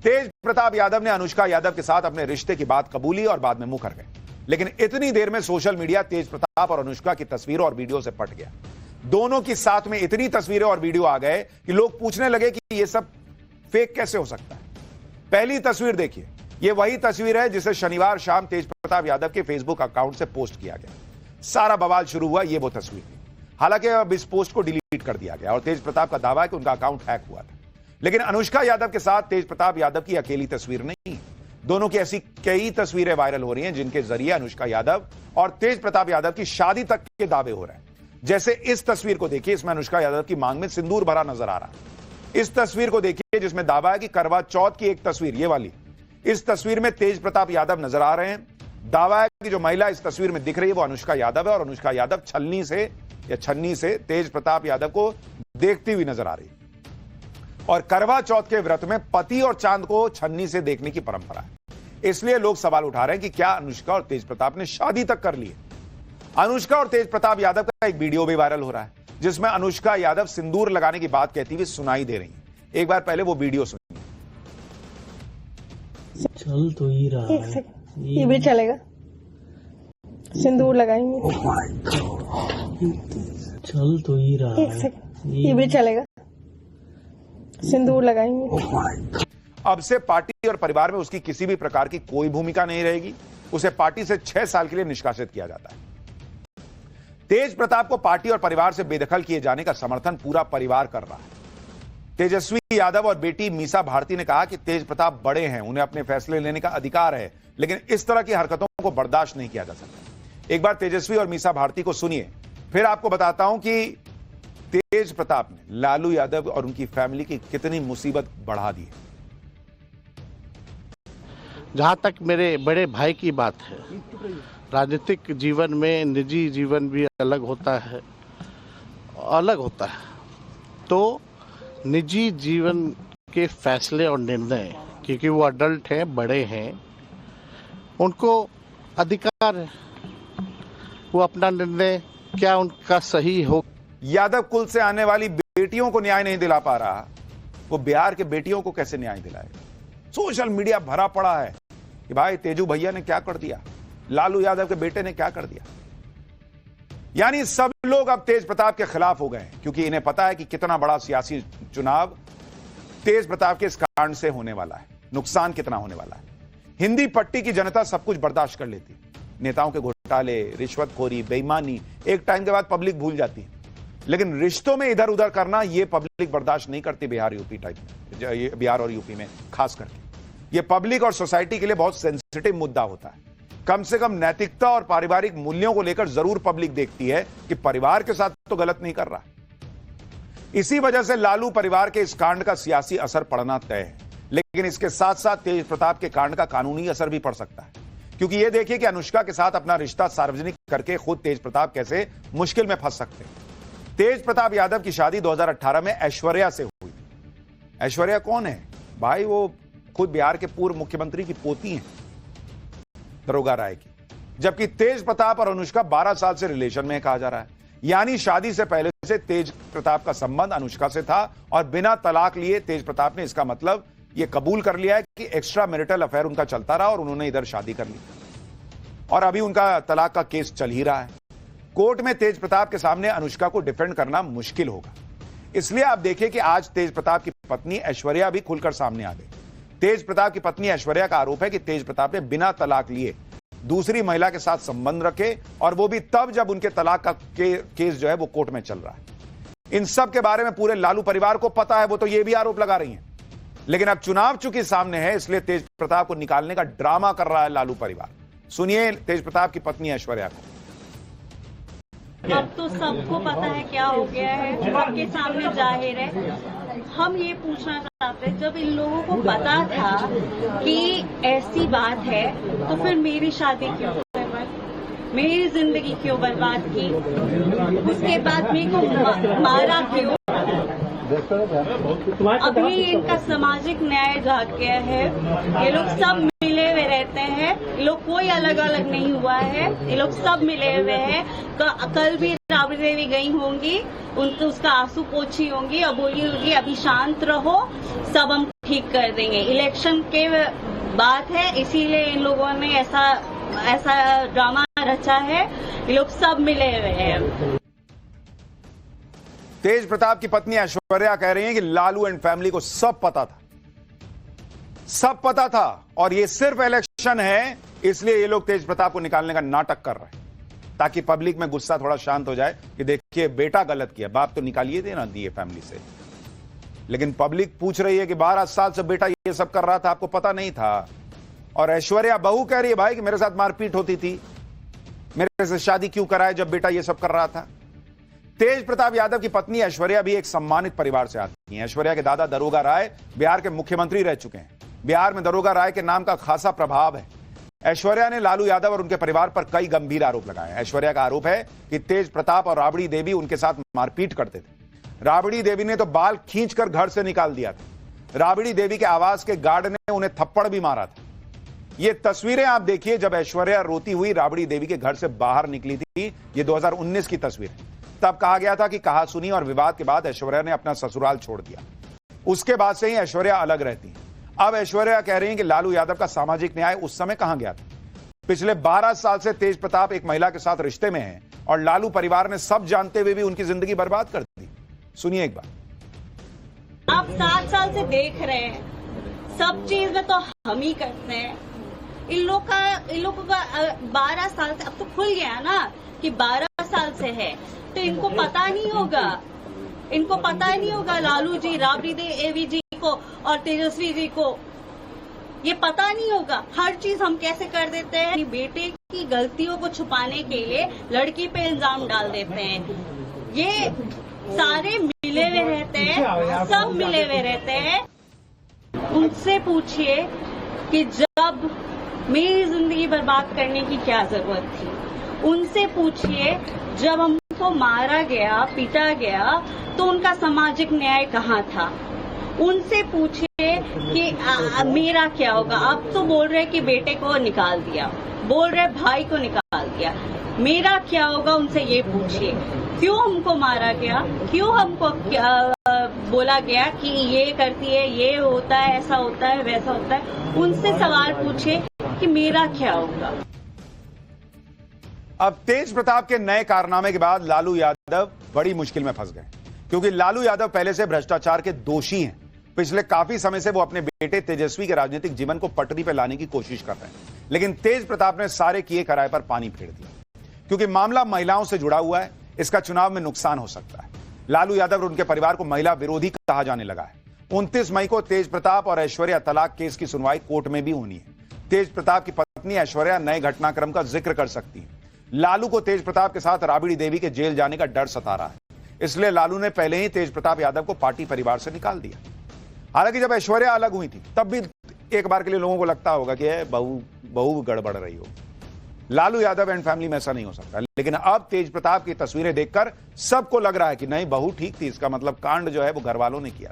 [SPEAKER 1] तेज प्रताप यादव ने अनुष्का यादव के साथ अपने रिश्ते की बात कबूली और बाद में मुकर गए। लेकिन इतनी देर में सोशल मीडिया तेज प्रताप और अनुष्का की तस्वीरों और वीडियो से पट गया। दोनों की साथ में इतनी तस्वीरें और वीडियो आ गए कि लोग पूछने लगे कि यह सब फेक कैसे हो सकता है। पहली तस्वीर देखिए, यह वही तस्वीर है जिसे शनिवार शाम तेज प्रताप यादव के फेसबुक अकाउंट से पोस्ट किया गया। सारा बवाल शुरू हुआ ये वो तस्वीर थी। हालांकि अब इस पोस्ट को डिलीट कर दिया गया और तेज प्रताप का दावा है कि उनका अकाउंट हैक हुआ था। लेकिन अनुष्का यादव के साथ तेज प्रताप यादव की अकेली तस्वीर नहीं, दोनों की ऐसी कई तस्वीरें वायरल हो रही हैं जिनके जरिए अनुष्का यादव और तेज प्रताप यादव की शादी तक के दावे हो रहे हैं। जैसे इस तस्वीर को देखिए, इसमें अनुष्का यादव की मांग में सिंदूर भरा नजर आ रहा है। इस तस्वीर को देखिए जिसमें दावा है कि करवा चौथ की एक तस्वीर, ये वाली, इस तस्वीर में तेज प्रताप यादव नजर आ रहे हैं। दावा है कि जो महिला इस तस्वीर में दिख रही है वो अनुष्का यादव है और अनुष्का यादव छन्नी से तेज प्रताप यादव को देखती हुई नजर आ रही है। और करवा चौथ के व्रत में पति और चांद को छन्नी से देखने की परंपरा है। इसलिए लोग सवाल उठा रहे हैं कि क्या अनुष्का और तेज प्रताप ने शादी तक कर ली है। अनुष्का और तेज प्रताप यादव का एक वीडियो भी वायरल हो रहा है जिसमें अनुष्का यादव सिंदूर लगाने की बात कहती हुई सुनाई दे रही है। एक बार पहले वो वीडियो सुनिए।
[SPEAKER 6] चल तो ही रहा
[SPEAKER 7] एक
[SPEAKER 6] है
[SPEAKER 7] सेकंड, ये भी चलेगा। सिंदूर लगाएंगे।
[SPEAKER 6] चल तो ही रहा
[SPEAKER 7] एक
[SPEAKER 6] है
[SPEAKER 7] सेकंड, ये भी चलेगा। सिंदूर लगाएंगे।
[SPEAKER 1] अब से पार्टी और परिवार में उसकी किसी भी प्रकार की कोई भूमिका नहीं रहेगी। उसे पार्टी से 6 साल के लिए निष्कासित किया जाता है। तेज प्रताप को पार्टी और परिवार से बेदखल किए जाने का समर्थन पूरा परिवार कर रहा है। तेजस्वी यादव और बेटी मीसा भारती ने कहा कि तेज प्रताप बड़े हैं, उन्हें अपने फैसले लेने का अधिकार है, लेकिन इस तरह की हरकतों को बर्दाश्त नहीं किया जा सकता। एक बार तेजस्वी और मीसा भारती को सुनिए, फिर आपको बताता हूं कि तेज प्रताप ने लालू यादव और उनकी फैमिली की कितनी मुसीबत बढ़ा दी है।
[SPEAKER 3] जहाँ तक मेरे बड़े भाई की बात है, राजनीतिक जीवन में निजी जीवन भी अलग होता है। तो निजी जीवन के फैसले और निर्णय, क्योंकि वो अडल्ट हैं, बड़े हैं, उनको अधिकार है वो अपना निर्णय क्या उनका सही हो।
[SPEAKER 1] यादव कुल से आने वाली बेटियों को न्याय नहीं दिला पा रहा, वो बिहार के बेटियों को कैसे न्याय दिलाए। सोशल मीडिया भरा पड़ा है कि भाई तेजू भैया ने क्या कर दिया, लालू यादव के बेटे ने क्या कर दिया। यानी सब लोग अब तेज प्रताप के खिलाफ हो गए हैं, क्योंकि इन्हें पता है कि कितना बड़ा सियासी चुनाव तेज प्रताप के इस कांड से होने वाला है, नुकसान कितना होने वाला है। हिंदी पट्टी की जनता सब कुछ बर्दाश्त कर लेती, नेताओं के घोटाले, रिश्वतखोरी, बेईमानी एक टाइम के बाद पब्लिक भूल जाती है, लेकिन रिश्तों में इधर उधर करना यह पब्लिक बर्दाश्त नहीं करती। बिहार यूपी टाइप में, बिहार और यूपी में खास करके यह पब्लिक और सोसाइटी के लिए बहुत सेंसिटिव मुद्दा होता है। कम से कम नैतिकता और पारिवारिक मूल्यों को लेकर जरूर पब्लिक देखती है कि परिवार के साथ तो गलत नहीं कर रहा। इसी वजह से लालू परिवार के इस कांड का सियासी असर पड़ना तय है, लेकिन इसके साथ साथ तेज प्रताप के कांड का कानूनी असर भी पड़ सकता है, क्योंकि यह देखिए कि अनुष्का के साथ अपना रिश्ता सार्वजनिक करके खुद तेज प्रताप कैसे मुश्किल में फंस सकते हैं। तेज प्रताप यादव की शादी 2018 में ऐश्वर्या से हुई। ऐश्वर्या कौन है भाई? वो खुद बिहार के पूर्व मुख्यमंत्री की पोती हैं, दरोगा राय की। जबकि तेज प्रताप और अनुष्का 12 साल से रिलेशन में कहा जा रहा है। यानी शादी से पहले से तेज प्रताप का संबंध अनुष्का से था और बिना तलाक लिए तेज प्रताप ने इसका मतलब यह कबूल कर लिया है कि एक्स्ट्रा मैरिटल अफेयर उनका चलता रहा और उन्होंने इधर शादी कर ली, और अभी उनका तलाक का केस चल ही रहा है। कोर्ट में तेज प्रताप के सामने अनुष्का को डिफेंड करना मुश्किल होगा। इसलिए आप देखिए कि आज तेज प्रताप की पत्नी ऐश्वर्या भी खुलकर सामने आ गई। तेज प्रताप की पत्नी ऐश्वर्या का आरोप है कि तेज प्रताप ने बिना तलाक लिए दूसरी महिला के साथ संबंध रखे, और वो भी तब जब उनके तलाक का केस जो है वो कोर्ट में चल रहा है। इन सब के बारे में पूरे लालू परिवार को पता है, वो तो ये भी आरोप लगा रही हैं। लेकिन अब चुनाव चूंकि सामने है, इसलिए तेज प्रताप को निकालने का ड्रामा कर रहा है लालू परिवार। सुनिए तेज प्रताप की पत्नी ऐश्वर्या को।
[SPEAKER 4] अब तो सबको पता है क्या हो गया है, सबके सामने जाहिर है। हम ये पूछना चाहते हैं, जब इन लोगों को पता था कि ऐसी बात है, तो फिर मेरी शादी क्यों बर्बाद, मेरी जिंदगी क्यों बर्बाद की, उसके बाद मेरे को मारा क्यों? अभी इनका सामाजिक न्याय जाग गया है। ये लोग सब मिले हुए रहते हैं, ये लोग कोई अलग अलग नहीं हुआ है, ये लोग सब मिले हुए हैं। कल भी राबड़ी देवी गई होंगी, उनको उसका आंसू पोछी होंगी और बोली होगी अभी शांत रहो, सब हम ठीक कर देंगे। इलेक्शन के बात है, इसीलिए इन लोगों ने ऐसा ड्रामा रचा है। ये लोग सब मिले हुए हैं।
[SPEAKER 1] तेज प्रताप की पत्नी ऐश्वर्या कह रही हैं कि लालू एंड फैमिली को सब पता था, और ये सिर्फ इलेक्शन है, इसलिए ये लोग तेज प्रताप को निकालने का नाटक कर रहे हैं, ताकि पब्लिक में गुस्सा थोड़ा शांत हो जाए कि देखिए बेटा गलत किया, बाप तो निकालिए देना दिए फैमिली से। लेकिन पब्लिक पूछ रही है कि 12 साल से बेटा ये सब कर रहा था, आपको पता नहीं था? और ऐश्वर्या बहू कह रही है भाई कि मेरे साथ मारपीट होती थी, मेरे से शादी क्यों कराए जब बेटा ये सब कर रहा था। तेज प्रताप यादव की पत्नी ऐश्वर्या भी एक सम्मानित परिवार से आती है। ऐश्वर्या के दादा दरोगा राय बिहार के मुख्यमंत्री रह चुके हैं। बिहार में दरोगा राय के नाम का खासा प्रभाव है। ऐश्वर्या ने लालू यादव और उनके परिवार पर कई गंभीर आरोप लगाए। ऐश्वर्या का आरोप है कि तेज प्रताप और राबड़ी देवी उनके साथ मारपीट करते थे। राबड़ी देवी ने तो बाल खींचकर घर से निकाल दिया था। राबड़ी देवी के आवास के गार्ड ने उन्हें थप्पड़ भी मारा था। ये तस्वीरें आप देखिए जब ऐश्वर्या रोती हुई राबड़ी देवी के घर से बाहर निकली थी। ये 2019 की तस्वीर है। तब कहा गया था कि कहा सुनी और विवाद के बाद ऐश्वर्या ने अपना ससुराल छोड़ दिया। उसके बाद से ही ऐश्वर्या अलग रहती है। अब ऐश्वर्या कह रही है कि लालू यादव का सामाजिक न्याय उस समय कहां गया था। पिछले 12 साल से तेज प्रताप एक महिला के साथ रिश्ते में है और लालू परिवार ने सब जानते हुए भी उनकी जिंदगी बर्बाद कर दी। सुनिए एक बार।
[SPEAKER 4] आप 7 साल से देख रहे हैं, सब चीज में तो हम ही करते हैं। इन लोगों का 12 साल से, अब तो खुल गया ना कि 12 साल से है, तो इनको पता नहीं होगा लालू जी, राबड़ी देवी जी को और तेजस्वी जी को ये पता नहीं होगा। हर चीज हम कैसे कर देते हैं, बेटे की गलतियों को छुपाने के लिए लड़की पे इल्जाम डाल देते हैं। ये सारे मिले हुए रहते हैं, सब मिले हुए रहते हैं। उनसे पूछिए कि जब मेरी जिंदगी बर्बाद करने की क्या जरूरत थी। उनसे पूछिए जब हमको मारा गया, पीटा गया, तो उनका सामाजिक न्याय कहाँ था। उनसे पूछिए कि मेरा क्या होगा। आप तो बोल रहे कि बेटे को निकाल दिया, बोल रहे भाई को निकाल दिया, मेरा क्या होगा उनसे ये पूछिए। क्यों हमको मारा गया, क्यों हमको बोला गया कि ये करती है, ये होता है, ऐसा होता है, वैसा होता है। उनसे सवाल पूछिए कि मेरा क्या होगा।
[SPEAKER 1] अब तेज प्रताप के नए कारनामे के बाद लालू यादव बड़ी मुश्किल में फंस गए, क्योंकि लालू यादव पहले से भ्रष्टाचार के दोषी हैं। पिछले काफी समय से वो अपने बेटे तेजस्वी के राजनीतिक जीवन को पटरी पर लाने की कोशिश कर रहे हैं, लेकिन तेज प्रताप ने सारे किए कराए पर पानी फेर दिया। क्योंकि मामला महिलाओं से जुड़ा हुआ है, इसका चुनाव में नुकसान हो सकता है। लालू यादव और उनके परिवार को महिला विरोधी कहा जाने लगा है। 29 मई को तेज प्रताप और ऐश्वर्या तलाक केस की सुनवाई कोर्ट में भी होनी है। तेज प्रताप की पत्नी ऐश्वर्या नए घटनाक्रम का जिक्र कर सकती है। लालू को तेज प्रताप के साथ राबड़ी देवी के जेल जाने का डर सता रहा है, इसलिए लालू ने पहले ही तेज प्रताप यादव को पार्टी परिवार से निकाल दिया। हालांकि जब ऐश्वर्या अलग हुई थी तब भी एक बार के लिए लोगों को लगता होगा कि बहू गड़बड़ रही हो। लालू यादव एंड फैमिली में ऐसा नहीं हो सकता, लेकिन अब तेज प्रताप की तस्वीरें देखकर सबको लग रहा है कि नहीं, बहू ठीक थी, इसका मतलब कांड जो है वो घर वालों ने किया।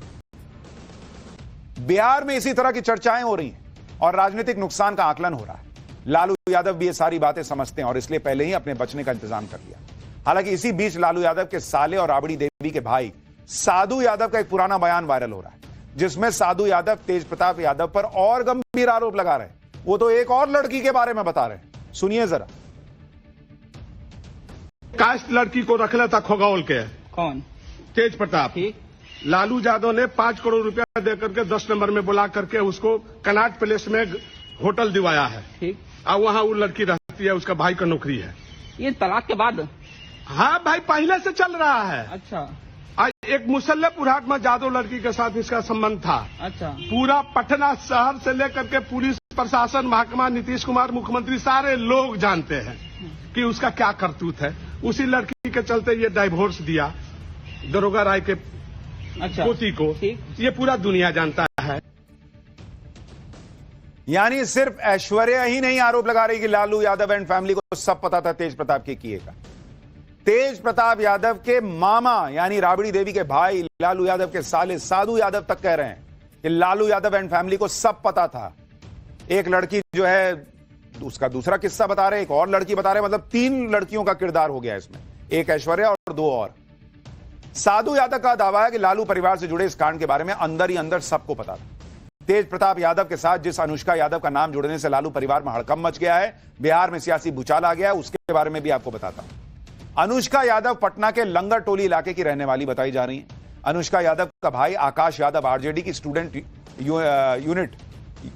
[SPEAKER 1] बिहार में इसी तरह की चर्चाएं हो रही हैं और राजनीतिक नुकसान का आकलन हो रहा है। लालू यादव भी ये सारी बातें समझते हैं और इसलिए पहले ही अपने बचने का इंतजाम कर लिया। हालांकि इसी बीच लालू यादव के साले और राबड़ी देवी के भाई साधु यादव का एक पुराना बयान वायरल हो रहा है, जिसमें साधु यादव तेज प्रताप यादव पर और गंभीर आरोप लगा रहे हैं। वो तो एक और लड़की के बारे में बता रहे हैं, सुनिए जरा।
[SPEAKER 5] कास्ट लड़की को रखना था खगौल के।
[SPEAKER 8] कौन?
[SPEAKER 5] तेज प्रताप। लालू यादव ने 5 करोड़ रुपया देकर के 10 नंबर में बुला करके उसको कनाट पैलेस में होटल दिवाया है।
[SPEAKER 8] ठीक।
[SPEAKER 5] और वहाँ वो लड़की रहती है, उसका भाई का नौकरी है।
[SPEAKER 8] ये तलाक के बाद?
[SPEAKER 5] हाँ भाई, पहले से चल रहा है।
[SPEAKER 8] अच्छा।
[SPEAKER 5] एक मुसल्लपुर हाट में जादव लड़की के साथ इसका संबंध था।
[SPEAKER 8] अच्छा।
[SPEAKER 5] पूरा पटना शहर से लेकर के पुलिस प्रशासन, महकमा, नीतीश कुमार, मुख्यमंत्री, सारे लोग जानते हैं कि उसका क्या करतूत है। उसी लड़की के चलते ये डाइवोर्स दिया दरोगा राय के पोती को। ये पूरा दुनिया जानता है।
[SPEAKER 1] यानी सिर्फ ऐश्वर्या ही नहीं आरोप लगा रही कि लालू यादव एंड फैमिली को सब पता था तेज प्रताप के किए का। तेज प्रताप यादव के मामा यानी राबड़ी देवी के भाई, लालू यादव के साले साधु यादव तक कह रहे हैं कि लालू यादव एंड फैमिली को सब पता था। एक लड़की जो है उसका दूसरा किस्सा बता रहे, एक और लड़की बता रहे, मतलब 3 लड़कियों का किरदार हो गया इसमें, एक ऐश्वर्या और 2 और। साधु यादव का दावा है कि लालू परिवार से जुड़े इस कांड के बारे में अंदर ही अंदर सबको पता था। तेज प्रताप यादव के साथ जिस अनुष्का यादव का नाम जुड़ने से लालू परिवार में हड़कंप मच गया है, बिहार में सियासी भूचाल आ गया है, उसके बारे में भी आपको बताता हूं। अनुष्का यादव पटना के लंगर टोली इलाके की रहने वाली बताई जा रही है। अनुष्का यादव का भाई आकाश यादव आरजेडी की स्टूडेंट यूनिट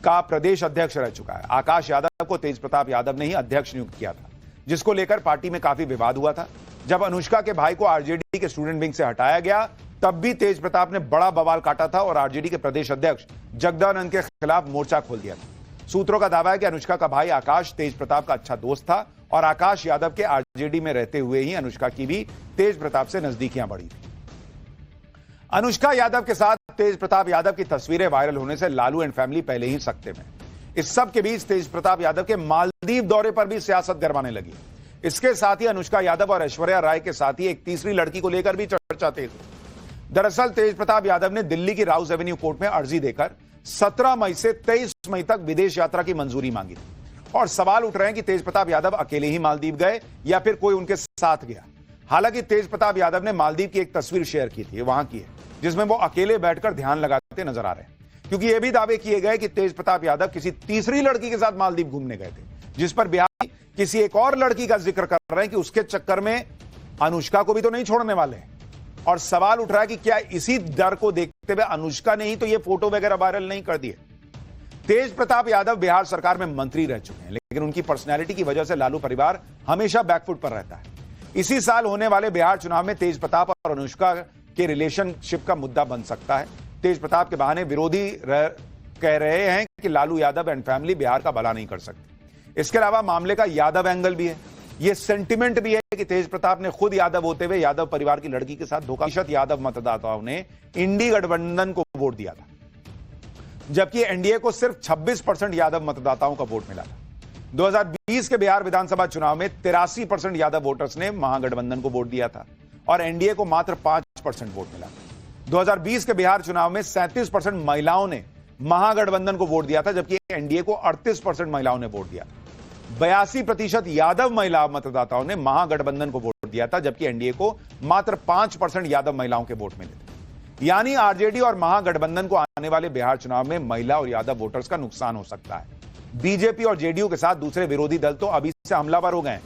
[SPEAKER 1] का प्रदेश अध्यक्ष रह चुका है। आकाश यादव को तेज प्रताप यादव ने ही अध्यक्ष नियुक्त किया था, जिसको लेकर पार्टी में काफी विवाद हुआ था। जब अनुष्का के भाई को आरजेडी के स्टूडेंट विंग से हटाया गया, तब भी तेज प्रताप ने बड़ा बवाल काटा था और आरजेडी के प्रदेश अध्यक्ष जगदानंद के खिलाफ मोर्चा खोल दिया था। सूत्रों का दावा है कि अनुष्का का भाई आकाश तेज प्रताप का अच्छा दोस्त था और आकाश यादव के आरजेडी में रहते हुए ही अनुष्का की भी तेज प्रताप से नजदीकियां बढ़ी थी। अनुष्का यादव के साथ तेज प्रताप यादव की तस्वीरें वायरल होने से लालू एंड फैमिली पहले ही सकते में। इस सब के बीच तेज प्रताप यादव के मालदीव दौरे पर भी सियासत गरमाने लगी। इसके साथ ही अनुष्का यादव और ऐश्वर्या राय के साथ ही एक तीसरी लड़की को लेकर भी चर्चा तेज हुई। दरअसल तेज प्रताप यादव ने दिल्ली की राउस एवेन्यू कोर्ट में अर्जी देकर 17 मई से 23 मई तक विदेश यात्रा की मंजूरी मांगी थी। और सवाल उठ रहे हैं कि तेज प्रताप यादव अकेले ही मालदीव गए या फिर कोई उनके साथ गया। हालांकि तेज प्रताप यादव ने मालदीव की एक तस्वीर शेयर की थी, वहां की है, जिसमें वो अकेले बैठकर ध्यान लगाते नजर आ रहे हैं, क्योंकि यह भी दावे किए गए कि तेज प्रताप यादव किसी तीसरी लड़की के साथ मालदीव घूमने गए थे, जिस पर बिहारी किसी एक और लड़की का जिक्र कर रहे हैं कि उसके चक्कर में अनुष्का को भी तो नहीं छोड़ने वाले हैं। और सवाल उठ रहा है कि क्या इसी डर को देखते हुए अनुष्का ने ही तो ये फोटो वगैरह वायरल नहीं कर दिए। तेज प्रताप यादव बिहार सरकार में मंत्री रह चुके हैं, लेकिन उनकी पर्सनैलिटी की वजह से लालू परिवार हमेशा बैकफुट पर रहता है। इसी साल होने वाले बिहार चुनाव में तेज प्रताप और अनुष्का के रिलेशनशिप का मुद्दा बन सकता है। तेज प्रताप के बहाने विरोधी कह रहे हैं कि लालू यादव एंड फैमिली बिहार का भला नहीं कर सकते। इसके अलावा मामले का यादव एंगल भी है। यह सेंटिमेंट भी है कि तेज प्रताप ने खुद यादव होते हुए यादव परिवार की लड़की के साथ धोखा। यादव मतदाताओं ने इंडी गठबंधन को वोट दिया था, जबकि एनडीए को सिर्फ 26% यादव मतदाताओं का वोट मिला था। 2020 के बिहार विधानसभा चुनाव में 83% यादव वोटर्स ने महागठबंधन को वोट दिया था और एनडीए को मात्र 5% वोट मिला था। 2020 के बिहार चुनाव में 37% महिलाओं ने महागठबंधन को वोट दिया था, जबकि एनडीए को 38% महिलाओं ने वोट दिया। 82% यादव महिला मतदाताओं ने महागठबंधन को वोट दिया था, जबकि एनडीए को मात्र 5% यादव महिलाओं के वोट मिले थे। यानी आरजेडी और महागठबंधन को आने वाले बिहार चुनाव में महिला और यादव वोटर्स का नुकसान हो सकता है। बीजेपी और जेडीयू के साथ दूसरे विरोधी दल तो अभी से हमलावर हो गए हैं।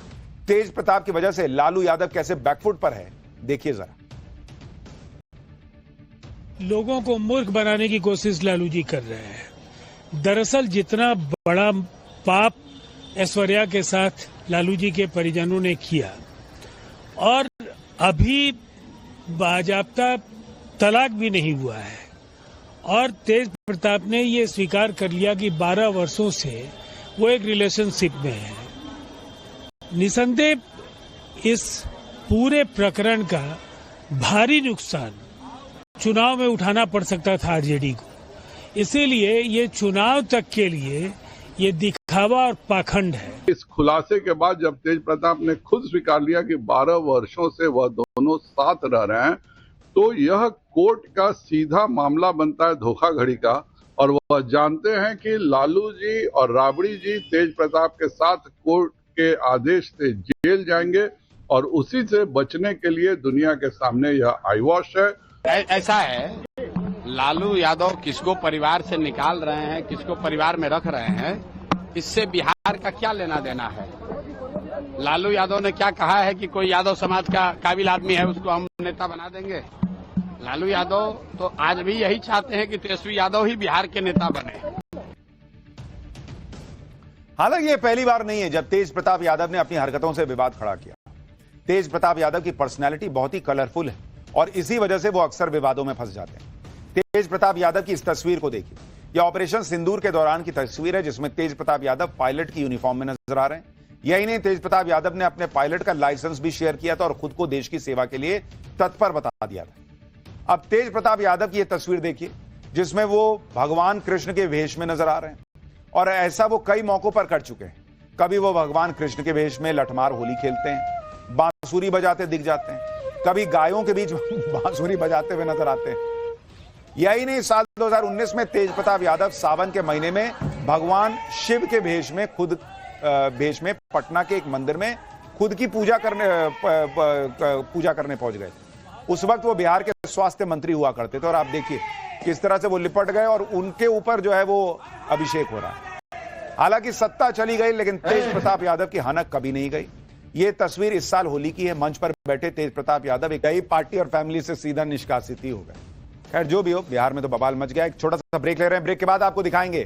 [SPEAKER 1] तेज प्रताप की वजह से लालू यादव कैसे बैकफुट पर है, देखिए जरा।
[SPEAKER 8] लोगों को मूर्ख बनाने की कोशिश लालू जी कर रहे हैं। दरअसल जितना बड़ा पाप ऐश्वर्या के साथ लालू जी के परिजनों ने किया और अभी बाजाप्ता तलाक भी नहीं हुआ है, और तेज प्रताप ने ये स्वीकार कर लिया कि 12 वर्षों से वो एक रिलेशनशिप में है। निसंदेह इस पूरे प्रकरण का भारी नुकसान चुनाव में उठाना पड़ सकता था आरजेडी को। इसीलिए ये चुनाव तक के लिए ये दिखावा और पाखंड है।
[SPEAKER 9] इस खुलासे के बाद जब तेज प्रताप ने खुद स्वीकार लिया कि 12 वर्षों से वह दोनों साथ रह रहे हैं, तो यह कोर्ट का सीधा मामला बनता है धोखाधड़ी का। और वह जानते हैं कि लालू जी और राबड़ी जी तेज प्रताप के साथ कोर्ट के आदेश से जेल जाएंगे और उसी से बचने के लिए दुनिया के सामने यह आई वॉश है।
[SPEAKER 10] ऐसा है, लालू यादव किसको परिवार से निकाल रहे हैं, किसको परिवार में रख रहे हैं, इससे बिहार का क्या लेना देना है। लालू यादव ने क्या कहा है कि कोई यादव समाज का काबिल आदमी है उसको हम नेता बना देंगे। लालू यादव तो आज भी यही चाहते हैं कि तेजस्वी यादव ही बिहार के नेता बने।
[SPEAKER 1] हालांकि यह पहली बार नहीं है जब तेज प्रताप यादव ने अपनी हरकतों से विवाद खड़ा किया। तेज प्रताप यादव की पर्सनैलिटी बहुत ही कलरफुल है और इसी वजह से वो अक्सर विवादों में फंस जाते हैं। तेज प्रताप यादव की इस तस्वीर को देखिए। यह ऑपरेशन सिंदूर के दौरान की तस्वीर है, जिसमें तेज प्रताप यादव पायलट की यूनिफॉर्म में नजर आ रहे हैं। यही नहीं, तेज प्रताप यादव ने अपने पायलट का लाइसेंस भी शेयर किया था और खुद को देश की सेवा के लिए तत्पर बता दिया था। अब तेज प्रताप यादव की यह तस्वीर देखिए, जिसमें वो भगवान कृष्ण के वेश में नजर आ रहे हैं और ऐसा वो कई मौकों पर कर चुके हैं। कभी वो भगवान कृष्ण के वेश में लठमार होली खेलते हैं, बांसुरी बजाते दिख जाते हैं, कभी गायों के बीच बांसुरी बजाते हुए नजर आते हैं। यही नहीं, साल 2019 में तेज प्रताप यादव सावन के महीने में भगवान शिव के भेष में पटना के एक मंदिर में खुद की पूजा करने पहुंच गए। उस वक्त वो बिहार के स्वास्थ्य मंत्री हुआ करते थे और आप देखिए किस तरह से वो लिपट गए और उनके ऊपर जो है वो अभिषेक हो रहा है। हालांकि सत्ता चली गई, लेकिन तेज प्रताप यादव की हनक कभी नहीं गई। ये तस्वीर इस साल होली की है। मंच पर बैठे तेज प्रताप यादव एक नई पार्टी और फैमिली से सीधा निष्कासित ही हो गए। खैर जो भी हो, बिहार में तो बवाल मच गया। एक छोटा सा ब्रेक ले रहे हैं, ब्रेक के बाद आपको दिखाएंगे